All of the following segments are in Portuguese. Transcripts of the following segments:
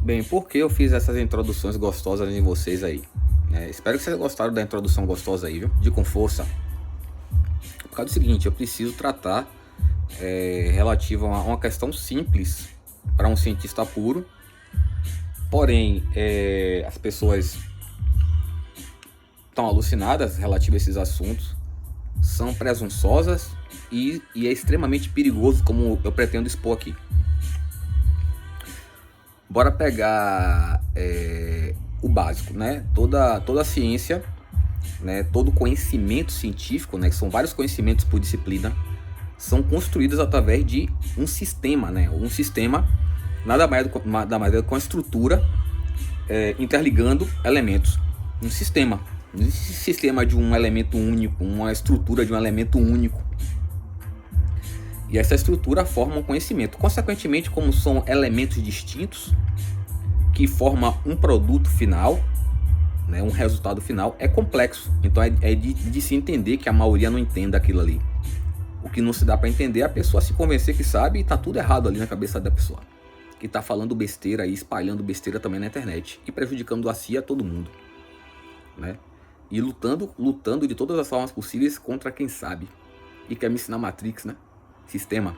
Bem, por que eu fiz essas introduções gostosas em vocês aí? Espero que vocês gostaram da introdução gostosa aí, viu? De com força. Por causa do seguinte, eu preciso tratar relativo a uma questão simples para um cientista puro. Porém, as pessoas estão alucinadas relativo a esses assuntos, são presunçosas e é extremamente perigoso, como eu pretendo expor aqui. Bora pegar o básico, né? Toda a ciência, né? Todo conhecimento científico, né? Que são vários conhecimentos por disciplina, são construídos através de um sistema, né? Um sistema nada mais do que uma estrutura interligando elementos. Um sistema. Não existe sistema de um elemento único, uma estrutura de um elemento único. E essa estrutura forma um conhecimento. Consequentemente, como são elementos distintos que formam um produto final, né, um resultado final, é complexo. Então é de se entender que a maioria não entenda aquilo ali. O que não se dá para entender é a pessoa se convencer que sabe e tá tudo errado ali na cabeça da pessoa. Que tá falando besteira e espalhando besteira também na internet e prejudicando a si e a todo mundo, né? E lutando de todas as formas possíveis contra quem sabe e quer me ensinar Matrix, né? Sistema,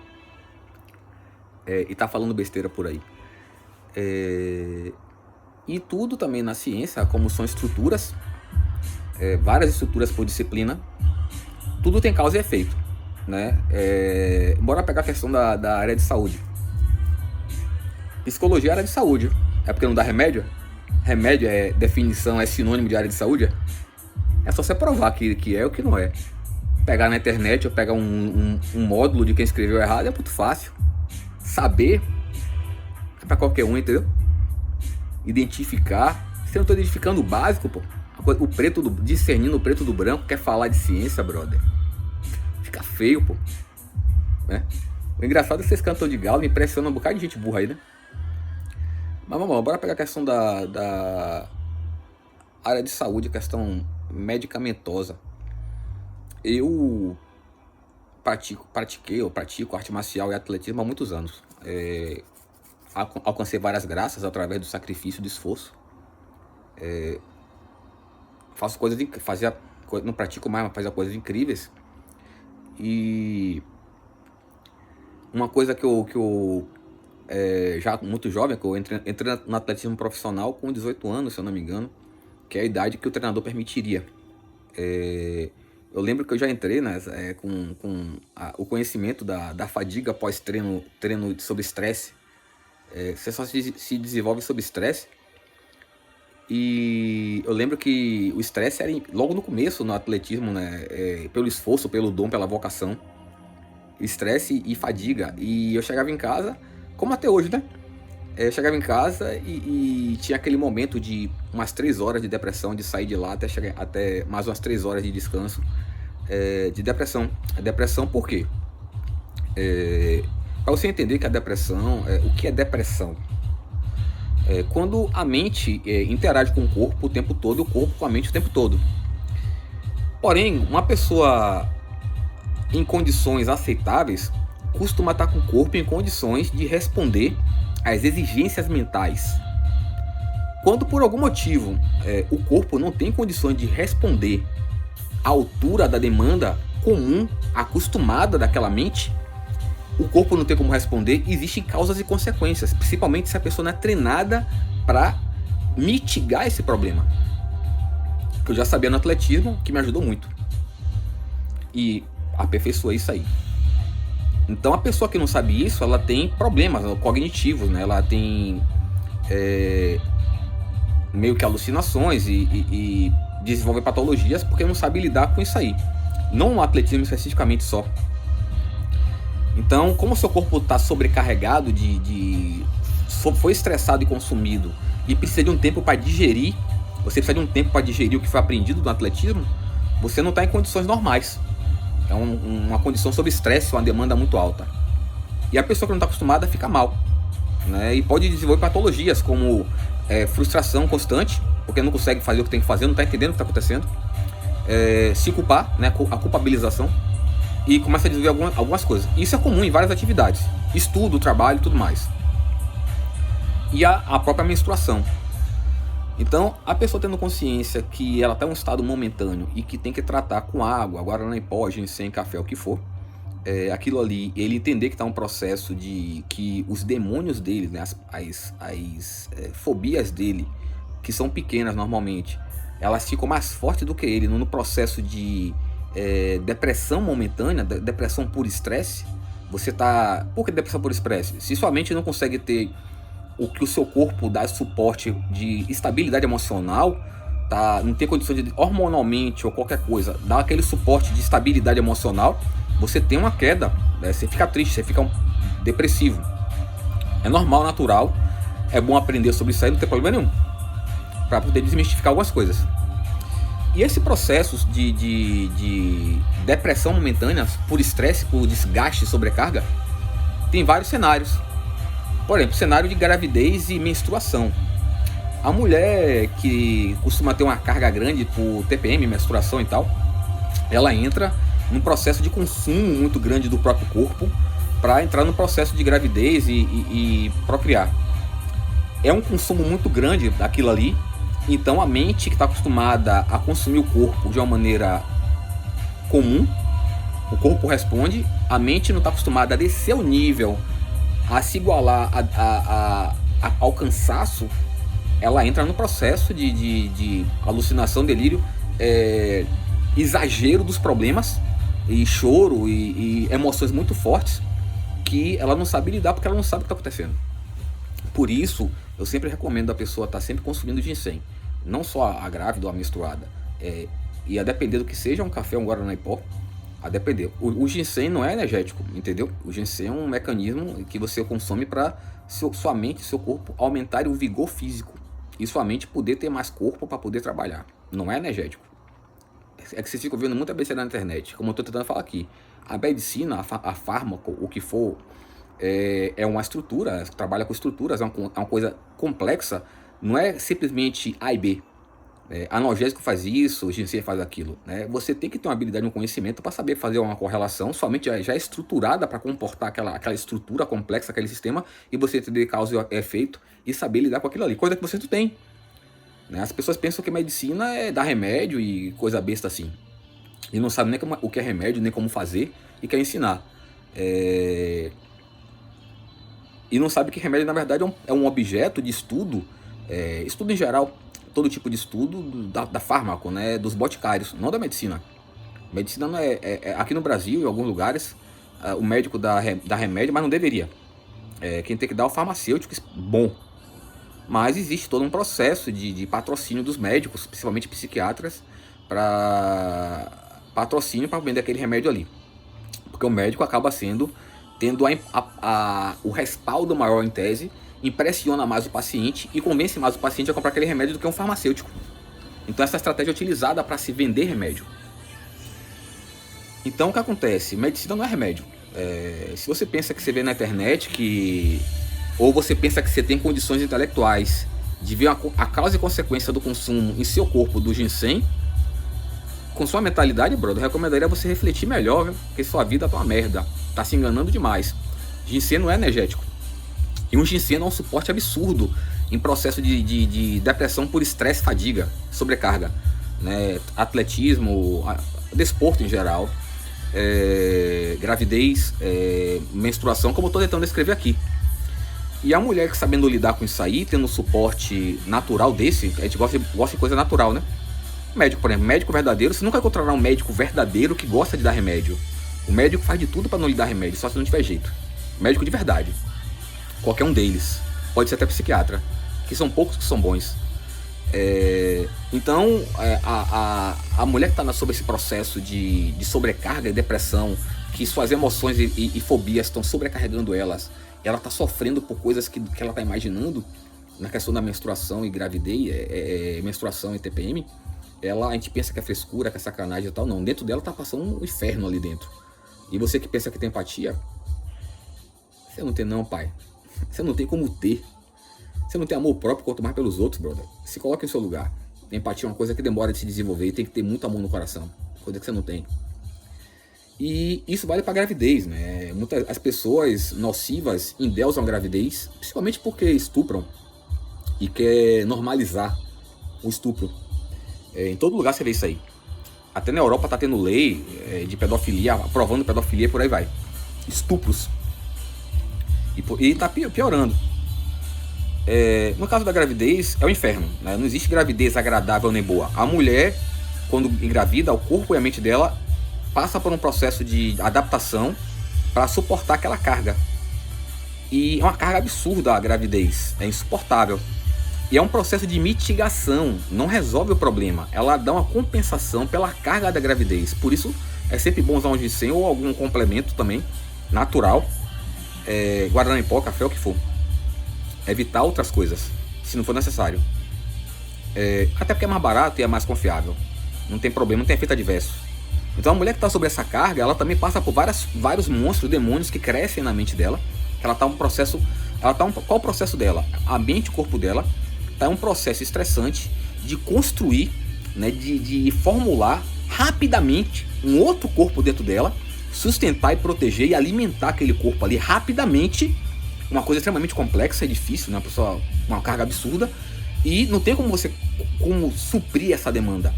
e tá falando besteira por aí. E tudo também na ciência, como são estruturas, várias estruturas por disciplina, tudo tem causa e efeito, né? Bora pegar a questão da área de saúde. Psicologia é área de saúde. É porque não dá remédio? Remédio definição, é sinônimo de área de saúde? É só você provar que é ou que não é. Pegar na internet ou pegar um módulo de quem escreveu errado é muito fácil. Saber é pra qualquer um, entendeu? Identificar. Você não tá identificando o básico, pô. O preto discernindo o preto do branco. Quer falar de ciência, brother? Fica feio, pô. Né? O engraçado é que vocês cantam de galo, me impressiona um bocado de gente burra aí, né? Mas vamos lá, bora pegar a questão da área de saúde, a questão medicamentosa. Eu pratico arte marcial e atletismo há muitos anos. Alcancei várias graças através do sacrifício e do esforço. Faço coisas não pratico mais, mas fazia coisas incríveis. E uma coisa que eu já muito jovem, que eu entrei no atletismo profissional com 18 anos, se eu não me engano, que é a idade que o treinador permitiria. Eu lembro que eu já entrei, né, com o conhecimento da fadiga pós-treino sob estresse. Você só se desenvolve sob estresse. E eu lembro que o estresse era logo no começo no atletismo, né, pelo esforço, pelo dom, pela vocação. Estresse e fadiga. E eu chegava em casa, como até hoje, né? Eu chegava em casa e tinha aquele momento de umas 3 horas de depressão, de sair de lá até mais umas 3 horas de descanso, de depressão. A depressão por quê? Para você entender que a depressão, o que é depressão? Quando a mente interage com o corpo o tempo todo e o corpo com a mente o tempo todo. Porém, uma pessoa em condições aceitáveis costuma estar com o corpo em condições de responder às exigências mentais. Quando por algum motivo o corpo não tem condições de responder à altura da demanda comum, acostumada daquela mente, o corpo não tem como responder, existem causas e consequências, principalmente se a pessoa não é treinada para mitigar esse problema. Que eu já sabia no atletismo, que me ajudou muito. E aperfeiçoei isso aí. Então a pessoa que não sabe isso, ela tem problemas cognitivos, né? Ela tem meio que alucinações e desenvolve patologias porque não sabe lidar com isso aí. Não no atletismo especificamente só. Então, como o seu corpo está sobrecarregado, foi estressado e consumido e precisa de um tempo para digerir, você precisa de um tempo para digerir o que foi aprendido no atletismo, você não está em condições normais. É uma condição sob estresse, uma demanda muito alta. E a pessoa que não está acostumada fica mal, né? E pode desenvolver patologias como frustração constante, porque não consegue fazer o que tem que fazer, não está entendendo o que está acontecendo. Se culpar, né? A culpabilização. E começa a desenvolver algumas coisas. Isso é comum em várias atividades. Estudo, trabalho e tudo mais. e a própria menstruação. Então, a pessoa tendo consciência que ela está em um estado momentâneo e que tem que tratar com água, guaraná em pó, ginseng, café, o que for, aquilo ali, ele entender que está um processo de que os demônios dele, né, as fobias dele, que são pequenas normalmente, elas ficam mais fortes do que ele no processo de depressão momentânea, depressão por estresse. Você tá... Por que depressão por estresse? Se sua mente não consegue ter o que o seu corpo dá suporte de estabilidade emocional, tá? Não tem condição de hormonalmente ou qualquer coisa dar aquele suporte de estabilidade emocional, você tem uma queda, né? Você fica triste, você fica depressivo. É normal, natural. É bom aprender sobre isso aí, não tem problema nenhum, para poder desmistificar algumas coisas. E esse processo de depressão momentânea por estresse, por desgaste e sobrecarga, tem vários cenários. Por exemplo, cenário de gravidez e menstruação. A mulher que costuma ter uma carga grande por TPM, menstruação e tal, ela entra num processo de consumo muito grande do próprio corpo para entrar no processo de gravidez e procriar. É um consumo muito grande daquilo ali. Então a mente que está acostumada a consumir o corpo de uma maneira comum, o corpo responde. A mente não está acostumada a descer o nível, a se igualar ao cansaço. Ela entra no processo de alucinação, delírio, exagero dos problemas, e choro e emoções muito fortes que ela não sabe lidar porque ela não sabe o que está acontecendo. Por isso, eu sempre recomendo a pessoa estar sempre consumindo ginseng. Não só a grávida ou a menstruada. E a depender do que seja, um café, um guaraná em pó, a depender. O ginseng não é energético, entendeu? O ginseng é um mecanismo que você consome para sua mente e seu corpo aumentarem o vigor físico. E sua mente poder ter mais corpo para poder trabalhar. Não é energético. É que vocês ficam vendo muita besteira na internet. Como eu estou tentando falar aqui. A medicina, a fármaco, o que for, é uma estrutura, trabalha com estruturas, é uma coisa complexa. Não é simplesmente A e B. Analgésico faz isso, o ginseng faz aquilo, né? Você tem que ter uma habilidade, um conhecimento para saber fazer uma correlação. Sua mente já é estruturada para comportar aquela estrutura complexa, aquele sistema, e você entender causa e efeito e saber lidar com aquilo ali, coisa que você não tem, né? As pessoas pensam que medicina é dar remédio e coisa besta assim, e não sabem nem o que é remédio, nem como fazer, e quer ensinar. E não sabe que remédio na verdade é um objeto de estudo, estudo em geral, todo tipo de estudo da fármaco, né, dos boticários, não da medicina. Medicina não aqui no Brasil, em alguns lugares, o médico dá remédio, mas não deveria. Quem tem que dar é o farmacêutico bom. Mas existe todo um processo de patrocínio dos médicos, principalmente psiquiatras, para patrocínio para vender aquele remédio ali. Porque o médico acaba tendo o respaldo maior em tese, impressiona mais o paciente e convence mais o paciente a comprar aquele remédio do que um farmacêutico. Então essa estratégia é utilizada para se vender remédio. Então o que acontece? Medicina não é remédio. Se você pensa que você vê na internet ou você pensa que você tem condições intelectuais de ver a causa e consequência do consumo em seu corpo do ginseng, com sua mentalidade, brother, eu recomendaria você refletir melhor, viu? Porque sua vida tá uma merda, tá se enganando demais. Ginseng não é energético. E um ginseng é um suporte absurdo em processo de depressão por estresse, fadiga, sobrecarga, né? Atletismo, desporto em geral, gravidez, menstruação, como eu estou tentando descrever aqui. E a mulher que sabendo lidar com isso aí, tendo um suporte natural desse, a gente gosta de coisa natural, né? Médico, por exemplo, médico verdadeiro, você nunca encontrará um médico verdadeiro que gosta de dar remédio. O médico faz de tudo para não lhe dar remédio, só se não tiver jeito. Médico de verdade. Qualquer um deles. Pode ser até psiquiatra, que são poucos que são bons. Então, a mulher que está sob esse processo de sobrecarga e depressão, que suas emoções e fobias estão sobrecarregando ela está sofrendo por coisas que ela está imaginando, na questão da menstruação e gravidez, menstruação e TPM, a gente pensa que é frescura, que é sacanagem e tal, não. Dentro dela tá passando um inferno ali dentro. E você que pensa que tem empatia, você não tem não, pai. Você não tem como ter. Você não tem amor próprio, quanto mais pelos outros, brother. Se coloque em seu lugar. Empatia é uma coisa que demora de se desenvolver e tem que ter muito amor no coração. Coisa que você não tem. E isso vale para gravidez, né? As pessoas nocivas endeusam a gravidez, principalmente porque estupram e quer normalizar o estupro. Em todo lugar você vê isso aí. Até na Europa tá tendo lei de pedofilia, aprovando pedofilia e por aí vai. Estupros. E tá piorando. No caso da gravidez, é o inferno, né? Não existe gravidez agradável nem boa. A mulher, quando engravida, o corpo e a mente dela passa por um processo de adaptação para suportar aquela carga. E é uma carga absurda a gravidez, é insuportável. E é um processo de mitigação, não resolve o problema. Ela dá uma compensação pela carga da gravidez. Por isso, é sempre bom usar um ginseng ou algum complemento também, natural. Guaraná em pó, café, o que for. Evitar outras coisas, se não for necessário. Até porque é mais barato e é mais confiável. Não tem problema, não tem efeito adverso. Então a mulher que está sobre essa carga, ela também passa por vários monstros, demônios que crescem na mente dela. Ela está qual o processo dela? A mente e o corpo dela está um processo estressante de construir, né, de formular rapidamente um outro corpo dentro dela, sustentar e proteger e alimentar aquele corpo ali rapidamente. Uma coisa extremamente complexa e difícil, né? Uma carga absurda. E não tem como suprir essa demanda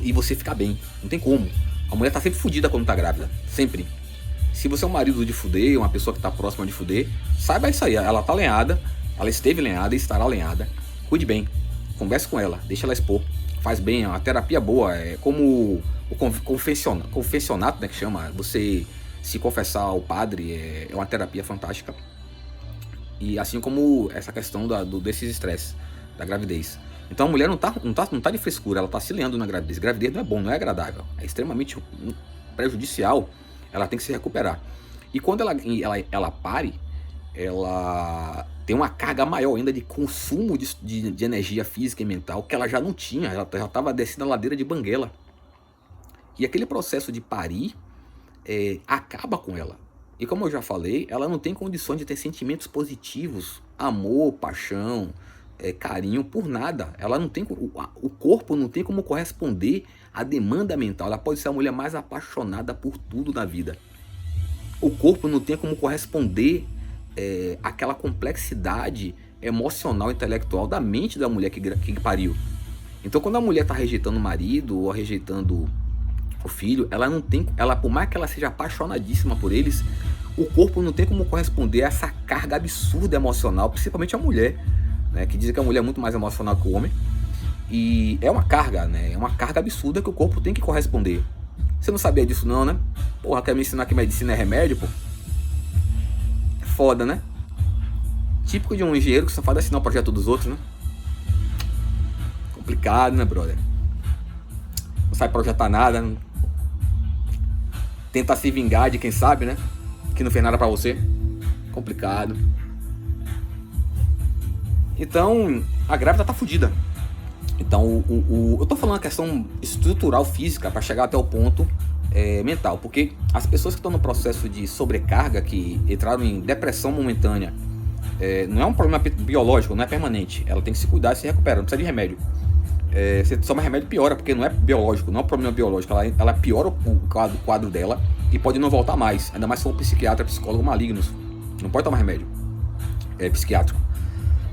e você ficar bem. Não tem como. A mulher tá sempre fodida quando tá grávida. Sempre. Se você é um marido de fuder, uma pessoa que tá próxima de fuder, saiba isso aí. Ela tá lenhada, ela esteve lenhada e estará lenhada. Cuide bem. Converse com ela, deixa ela expor. Faz bem, é uma terapia boa. É como o confessionato, né, que chama. Você se confessar ao padre é uma terapia fantástica. E assim como essa questão desses estresses da gravidez. Então a mulher não tá de frescura, ela tá se leando na gravidez. Gravidez não é bom, não é agradável, é extremamente prejudicial. Ela tem que se recuperar. E quando ela pare, ela tem uma carga maior ainda de consumo de energia física e mental que ela já não tinha. Ela já estava descendo a ladeira de Banguela. E aquele processo de parir acaba com ela. E como eu já falei, ela não tem condições de ter sentimentos positivos, amor, paixão, carinho por nada. Ela não tem, o corpo não tem como corresponder à demanda mental. Ela pode ser a mulher mais apaixonada por tudo na vida. O corpo não tem como corresponder àquela complexidade emocional, intelectual da mente da mulher que pariu. Então, quando a mulher está rejeitando o marido ou rejeitando o filho, ela, por mais que ela seja apaixonadíssima por eles, o corpo não tem como corresponder a essa carga absurda emocional, principalmente a mulher, né, que dizem que a mulher é muito mais emocional que o homem. E é uma carga, né? É uma carga absurda que o corpo tem que corresponder. Você não sabia disso não, né? Porra, quer me ensinar que medicina é remédio, pô? É foda, né? Típico de um engenheiro que só faz assinar o projeto dos outros, né? Complicado, né, brother? Não sabe projetar nada, né? Tenta se vingar de quem sabe, né? Que não fez nada pra você. Complicado. Então, a grávida tá fodida. Então, eu tô falando a questão estrutural, física, para chegar até o ponto mental. Porque as pessoas que estão no processo de sobrecarga, que entraram em depressão momentânea, não é um problema biológico, não é permanente. Ela tem que se cuidar e se recuperar, não precisa de remédio. Você toma remédio, piora, porque não é biológico, não é um problema biológico. Ela piora o quadro dela e pode não voltar mais. Ainda mais se for um psiquiatra, psicólogo malignos. Não pode tomar remédio psiquiátrico.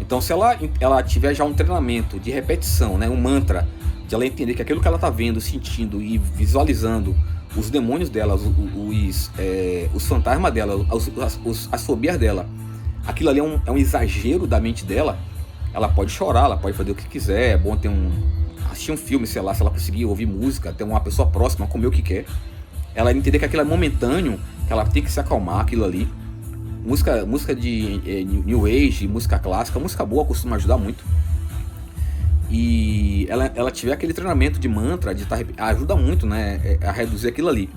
Então, se ela tiver já um treinamento de repetição, né, um mantra, de ela entender que aquilo que ela está vendo, sentindo e visualizando, os demônios dela, os fantasmas dela, as fobias dela, aquilo ali é um exagero da mente dela, ela pode chorar, ela pode fazer o que quiser, é bom ter assistir um filme, sei lá, se ela conseguir ouvir música, ter uma pessoa próxima, comer o que quer, ela entender que aquilo é momentâneo, que ela tem que se acalmar, aquilo ali. Música de New Age, música clássica, música boa costuma ajudar muito. E ela tiver aquele treinamento de mantra, ajuda muito, né, a reduzir aquilo ali.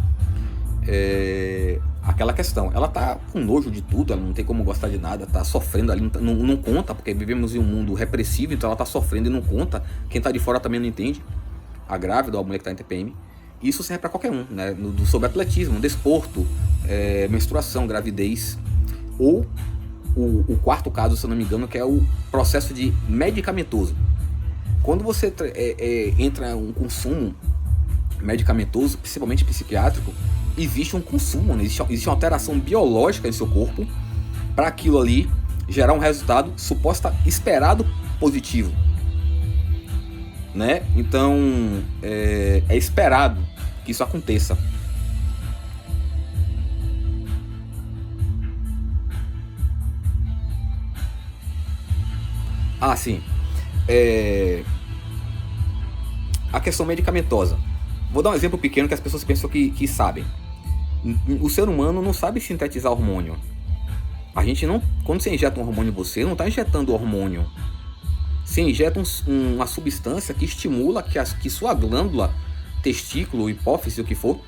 Aquela questão, ela tá com nojo de tudo, ela não tem como gostar de nada, tá sofrendo ali, não conta, porque vivemos em um mundo repressivo, então ela tá sofrendo e não conta. Quem tá de fora também não entende, a grávida ou a mulher que tá em TPM. Isso serve para qualquer um, né, sobre atletismo, desporto, menstruação, gravidez. Ou o quarto caso, se eu não me engano, que é o processo de medicamentoso. Quando você entra em um consumo medicamentoso, principalmente psiquiátrico, existe um consumo, né? Existe uma alteração biológica em seu corpo para aquilo ali gerar um resultado esperado positivo, né? Então é esperado que isso aconteça. Ah, sim. A questão medicamentosa. Vou dar um exemplo pequeno que as pessoas pensam que sabem. O ser humano não sabe sintetizar hormônio. A gente não, quando você injeta um hormônio em você, não está injetando hormônio. Você injeta uma substância que estimula que sua glândula, testículo, hipófise, o que for,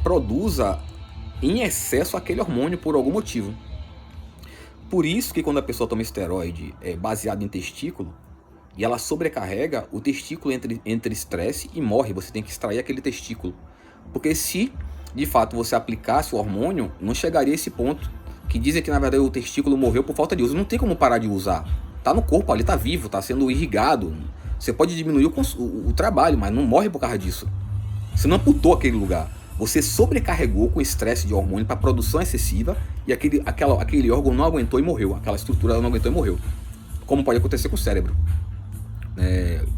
produza em excesso aquele hormônio por algum motivo. Por isso que quando a pessoa toma esteroide baseado em testículo, e ela sobrecarrega, o testículo entra estresse e morre. Você tem que extrair aquele testículo. Porque se de fato você aplicasse o hormônio, não chegaria a esse ponto. Que dizem que na verdade o testículo morreu por falta de uso. Não tem como parar de usar. Tá no corpo ali, tá vivo, tá sendo irrigado. Você pode diminuir o trabalho, mas não morre por causa disso. Você não amputou aquele lugar. Você sobrecarregou com estresse de hormônio para produção excessiva e aquele órgão não aguentou e morreu. Aquela estrutura não aguentou e morreu. Como pode acontecer com o cérebro.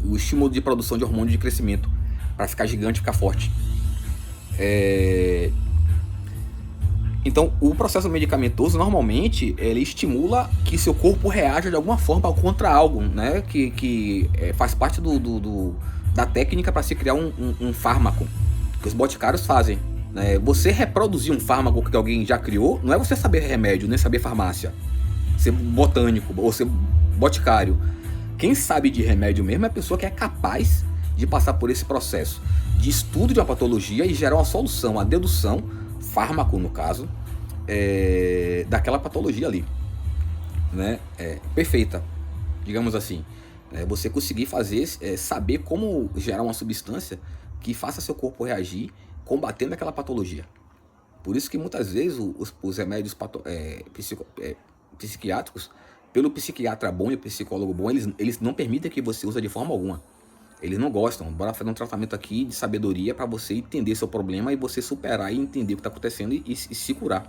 O estímulo de produção de hormônio de crescimento para ficar gigante, ficar forte. Então, o processo medicamentoso normalmente ele estimula que seu corpo reaja de alguma forma contra algo, né? Que faz parte da técnica para se criar um fármaco que os boticários fazem. Você reproduzir um fármaco que alguém já criou não é você saber remédio, nem saber farmácia, ser botânico ou ser boticário. Quem sabe de remédio mesmo é a pessoa que é capaz de passar por esse processo de estudo de uma patologia e gerar uma solução, a dedução, fármaco no caso, daquela patologia ali, né? Perfeita, digamos assim. Você conseguir saber como gerar uma substância que faça seu corpo reagir combatendo aquela patologia. Por isso que muitas vezes os remédios psiquiátricos, pelo psiquiatra bom e o psicólogo bom, eles não permitem que você use de forma alguma. Eles não gostam. Bora fazer um tratamento aqui de sabedoria para você entender seu problema e você superar e entender o que está acontecendo e se curar.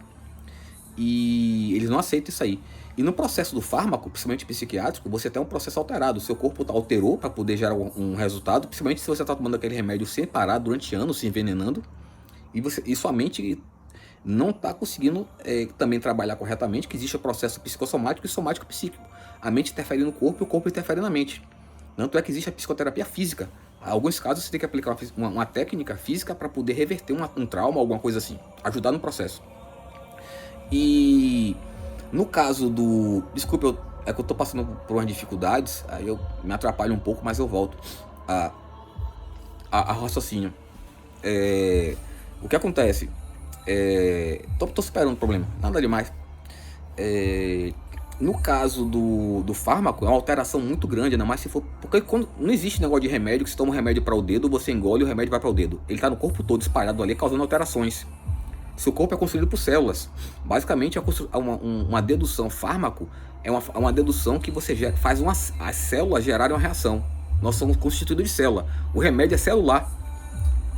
E eles não aceitam isso aí. E no processo do fármaco, principalmente psiquiátrico, você tem um processo alterado. O seu corpo alterou para poder gerar um resultado, principalmente se você está tomando aquele remédio sem parar durante anos, se envenenando, e sua mente não está conseguindo também trabalhar corretamente, que existe o processo psicossomático e somático psíquico. A mente interfere no corpo e o corpo interfere na mente. Tanto é que existe a psicoterapia física. Em alguns casos você tem que aplicar uma técnica física para poder reverter um trauma, alguma coisa assim, ajudar no processo. E no caso do... Desculpa, é que eu tô passando por umas dificuldades, aí eu me atrapalho um pouco, mas eu volto a raciocínio. O que acontece? Tô superando o problema, nada demais. No caso do fármaco, é uma alteração muito grande, ainda mais se for... Porque quando não existe negócio de remédio, que você toma um remédio para o dedo, você engole e o remédio vai para o dedo. Ele está no corpo todo espalhado ali, causando alterações. Seu corpo é construído por células. Basicamente, uma dedução fármaco é uma dedução que você faz as células gerarem uma reação. Nós somos constituídos de célula. O remédio é celular.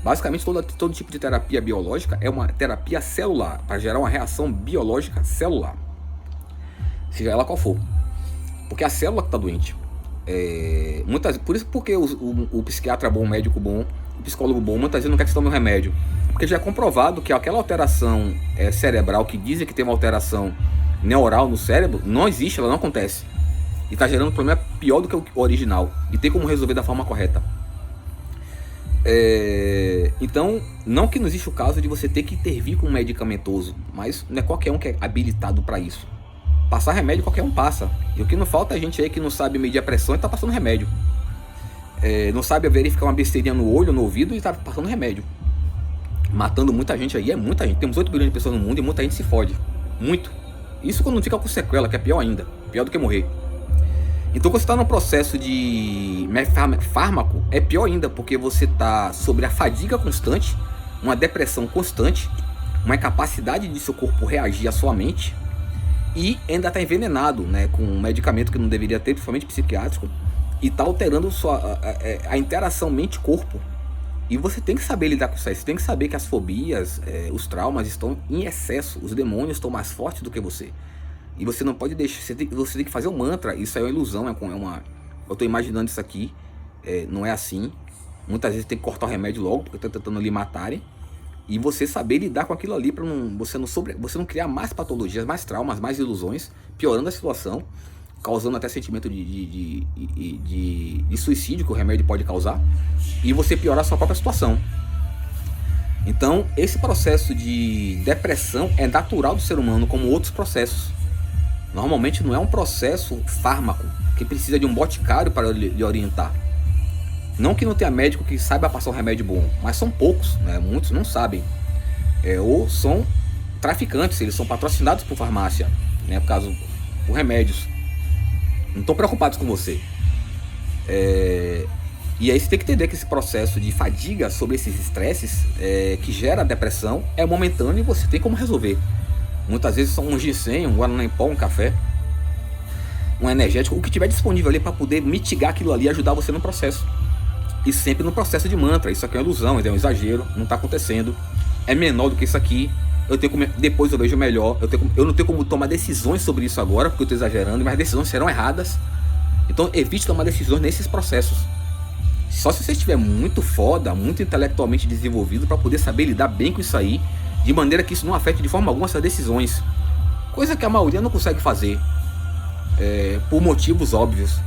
Basicamente, todo tipo de terapia biológica é uma terapia celular, para gerar uma reação biológica celular. Seja ela qual for. Porque a célula que está doente. Por isso porque o psiquiatra bom, o médico bom, o psicólogo bom, muitas vezes não quer que você tome um remédio. Porque já é comprovado que aquela alteração cerebral, que dizem que tem uma alteração neural no cérebro, não existe, ela não acontece. E está gerando um problema pior do que o original. E tem como resolver da forma correta. Então, não que não existe o caso de você ter que intervir com um medicamentoso, mas não é qualquer um que é habilitado para isso. Passar remédio qualquer um passa. E o que não falta é gente aí que não sabe medir a pressão e está passando remédio. Não sabe verificar uma besteirinha no olho, no ouvido e está passando remédio. Matando muita gente aí, muita gente. Temos 8 bilhões de pessoas no mundo e muita gente se fode. Muito. Isso quando não fica com sequela, que é pior ainda. Pior do que morrer. Então quando você está no processo de fármaco, é pior ainda, porque você está sobre a fadiga constante, uma depressão constante, uma incapacidade de seu corpo reagir à sua mente, e ainda está envenenado, né, com um medicamento que não deveria ter, principalmente psiquiátrico, e está alterando a interação mente-corpo. E você tem que saber lidar com isso aí. Você tem que saber que as fobias, os traumas estão em excesso. Os demônios estão mais fortes do que você. E você não pode deixar. Você tem que fazer um mantra. Isso aí é uma ilusão. Eu estou imaginando isso aqui. Não é assim. Muitas vezes tem que cortar o remédio logo, porque está tentando lhe matarem. E você saber lidar com aquilo ali para você não criar mais patologias, mais traumas, mais ilusões, piorando a situação, causando até sentimento de suicídio que o remédio pode causar, e você piorar a sua própria situação. Então, esse processo de depressão é natural do ser humano, como outros processos. Normalmente não é um processo fármaco, que precisa de um boticário para lhe orientar. Não que não tenha médico que saiba passar um remédio bom, mas são poucos, né? Muitos não sabem. Ou são traficantes, eles são patrocinados por farmácia, né? Por remédios. Não estão preocupados com você. E aí você tem que entender que esse processo de fadiga sobre esses estresses que gera depressão é momentâneo e você tem como resolver. Muitas vezes são um ginseng, um guaraná em pó, um café, um energético, o que tiver disponível ali para poder mitigar aquilo ali e ajudar você no processo. E sempre no processo de mantra. Isso aqui é uma ilusão, é um exagero, não está acontecendo. É menor do que isso aqui. Depois eu vejo melhor. Eu não tenho como tomar decisões sobre isso agora, porque eu estou exagerando, mas as decisões serão erradas. Então evite tomar decisões nesses processos. Só se você estiver muito foda, muito intelectualmente desenvolvido para poder saber lidar bem com isso aí, de maneira que isso não afete de forma alguma essas decisões. Coisa que a maioria não consegue fazer, por motivos óbvios.